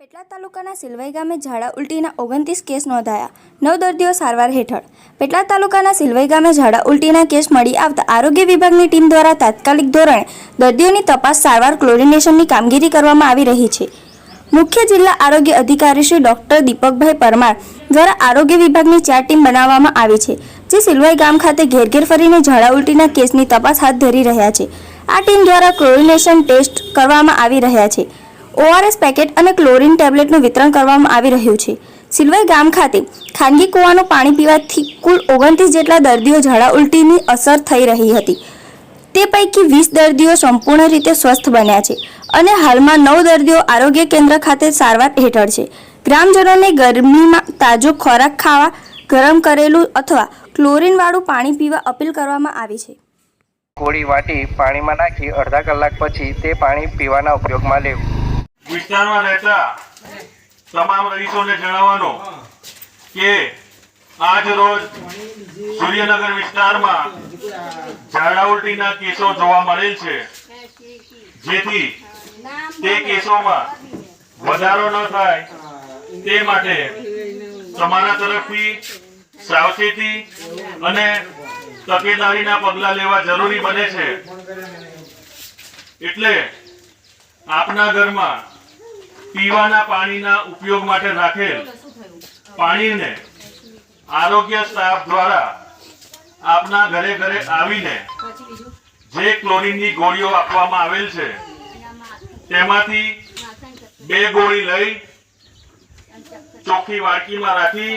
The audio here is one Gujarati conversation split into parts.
પેટલાદ તાલુકાના સિલવાઈ ગામે ઝાડા ઉલટીના 29 કેસ નોંધાયા. 9 દર્દીઓ સારવાર હેઠળ. પેટલાદ તાલુકાના સિલવાઈ ગામે ઝાડા ઉલટીના કેસ મળી આવતા આરોગ્ય વિભાગની ટીમ દ્વારા તાત્કાલિક ધોરણે દર્દીઓની તપાસ, સારવાર, ક્લોરિનેશનની કામગીરી કરવામાં આવી રહી છે. મુખ્ય જિલ્લા આરોગ્ય અધિકારી શ્રી ડોક્ટર દીપકભાઈ પરમાર દ્વારા આરોગ્ય વિભાગની 4 ટીમ બનાવવામાં આવી છે, જે સિલવાઈ ગામ ખાતે ઘેર ઘેર ફરીને ઝાડા ઉલટીના કેસની તપાસ હાથ ધરી રહ્યા છે. આ ટીમ દ્વારા ક્લોરિનેશન ટેસ્ટ કરવામાં આવી રહ્યા છે. ORS પેકેટ અને ક્લોરીન ટેબ્લેટનું વિતરણ કરવામાં આવી રહ્યું છે. સિલવાઈ ગામ ખાતે ખાનગી કૂવાનું પાણી પીવાથી કુલ 29 જેટલા દર્દીઓ ઝાડા ઉલટીની અસર થઈ રહી હતી. તે પૈકી 20 દર્દીઓ સંપૂર્ણ રીતે સ્વસ્થ બન્યા છે અને હાલમાં 9 દર્દીઓ આરોગ્ય કેન્દ્ર ખાતે સારવાર હેઠળ છે. ગ્રામજનોને ગરમીમાં તાજો ખોરાક ખાવા, ગરમ કરેલું અથવા ક્લોરીનવાળું પાણી પીવા અપીલ કરવામાં આવી છે. કોળી વાટી પાણીમાં નાખી અડધા કલાક પછી તે પાણી પીવાના ઉપયોગમાં લેવું. વિસ્તારમાં રહેતા તમામ રહીશોને જણાવવાનું કે આજ રોજ સૂર્યનગર વિસ્તારમાં ઝાડા ઉલટીના કેસો જોવા મળેલ છે, જેથી તે કેસોમાં વધારો ન થાય તે માટે તમારા તરફથી સાવચેતી અને તકેદારીના પગલાં લેવા જરૂરી બને છે. એટલે આપના ઘરમાં પીવાના પાણીના ઉપયોગ માટે રાખેલ પાણીને આરોગ્ય સ્ટાફ દ્વારા આપના ઘરે ઘરે આવીને જે ક્લોરીનની ગોળીઓ આપવામાં આવેલ છે તેમાંથી 2 ગોળી લઈ ચોખ્ખી વાડકીમાં રાખી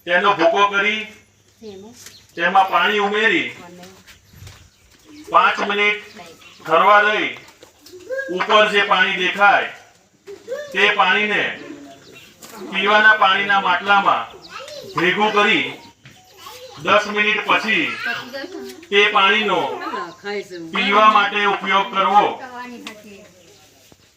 તેનો ભૂકો કરી તેમાં પાણી ઉમેરી 5 મિનિટ ઠરવા દઈ ઉપર જે પાણી દેખાય તે પાણીને પીવાના પાણીના માટલામાં ભેગું કરી 10 મિનિટ પછી તે પાણીનો પીવા માટે ઉપયોગ કરવો.